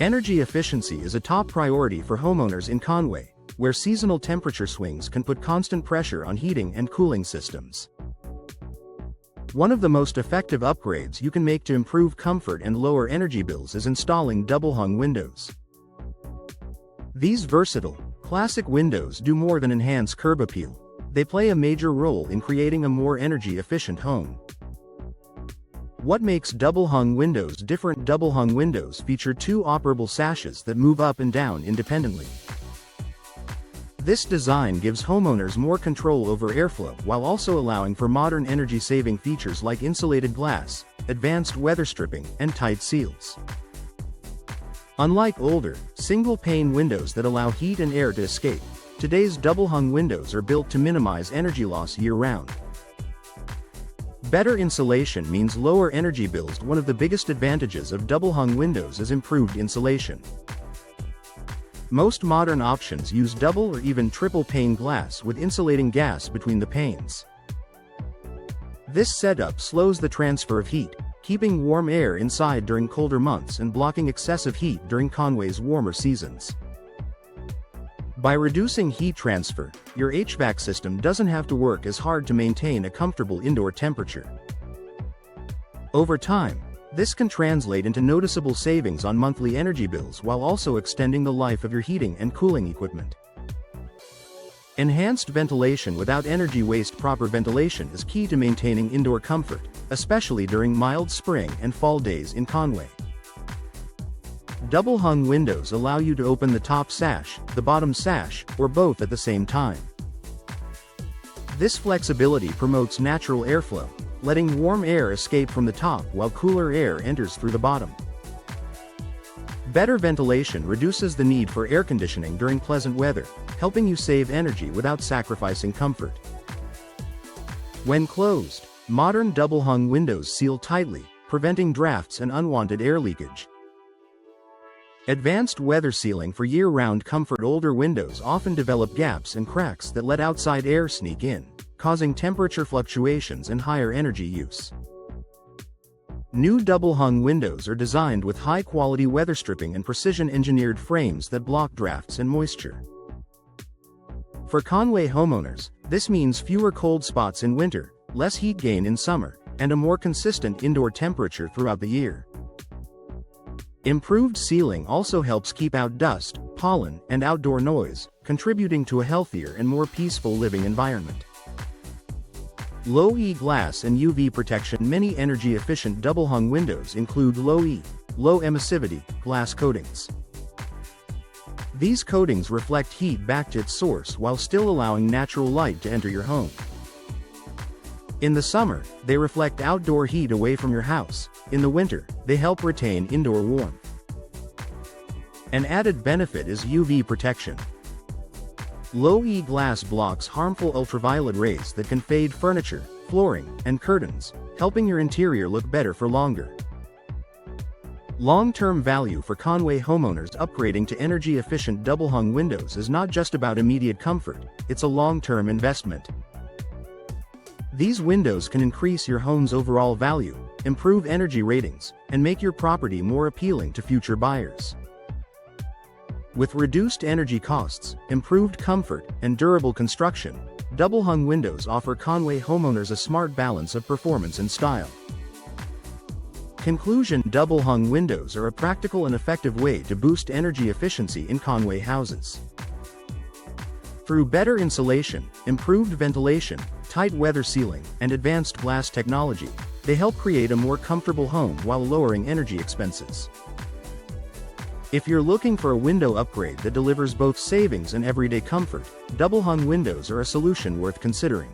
Energy efficiency is a top priority for homeowners in Conway, where seasonal temperature swings can put constant pressure on heating and cooling systems. One of the most effective upgrades you can make to improve comfort and lower energy bills is installing double-hung windows. These versatile, classic windows do more than enhance curb appeal. They play a major role in creating a more energy-efficient home. What makes double-hung windows different? Double-hung windows feature two operable sashes that move up and down independently. This design gives homeowners more control over airflow while also allowing for modern energy-saving features like insulated glass, advanced weather stripping, and tight seals. Unlike older, single-pane windows that allow heat and air to escape, today's double-hung windows are built to minimize energy loss year-round. Better insulation means lower energy bills. One of the biggest advantages of double-hung windows is improved insulation. Most modern options use double or even triple pane glass with insulating gas between the panes. This setup slows the transfer of heat, keeping warm air inside during colder months and blocking excessive heat during Conway's warmer seasons. By reducing heat transfer, your HVAC system doesn't have to work as hard to maintain a comfortable indoor temperature. Over time, this can translate into noticeable savings on monthly energy bills while also extending the life of your heating and cooling equipment. Enhanced ventilation without energy waste. Proper ventilation is key to maintaining indoor comfort, especially during mild spring and fall days in Conway. Double-hung windows allow you to open the top sash, the bottom sash, or both at the same time. This flexibility promotes natural airflow, letting warm air escape from the top while cooler air enters through the bottom. Better ventilation reduces the need for air conditioning during pleasant weather, helping you save energy without sacrificing comfort. When closed, modern double-hung windows seal tightly, preventing drafts and unwanted air leakage. Advanced weather sealing for year-round comfort. Older windows often develop gaps and cracks that let outside air sneak in, causing temperature fluctuations and higher energy use. New double-hung windows are designed with high-quality weather stripping and precision-engineered frames that block drafts and moisture. For Conway homeowners, this means fewer cold spots in winter, less heat gain in summer, and a more consistent indoor temperature throughout the year. Improved sealing also helps keep out dust, pollen, and outdoor noise, contributing to a healthier and more peaceful living environment. Low E glass and UV protection. Many energy-efficient double-hung windows include low E, low emissivity, glass coatings. These coatings reflect heat back to its source while still allowing natural light to enter your home. In the summer, they reflect outdoor heat away from your house. In the winter, they help retain indoor warmth. An added benefit is UV protection. Low E glass blocks harmful ultraviolet rays that can fade furniture, flooring, and curtains, helping your interior look better for longer. Long-term value for Conway homeowners. Upgrading to energy-efficient double-hung windows is not just about immediate comfort, it's a long-term investment. These windows can increase your home's overall value, improve energy ratings, and make your property more appealing to future buyers. With reduced energy costs, improved comfort, and durable construction, double-hung windows offer Conway homeowners a smart balance of performance and style. Conclusion: double-hung windows are a practical and effective way to boost energy efficiency in Conway houses. Through better insulation, improved ventilation, tight weather sealing, and advanced glass technology, they help create a more comfortable home while lowering energy expenses. If you're looking for a window upgrade that delivers both savings and everyday comfort, double-hung windows are a solution worth considering.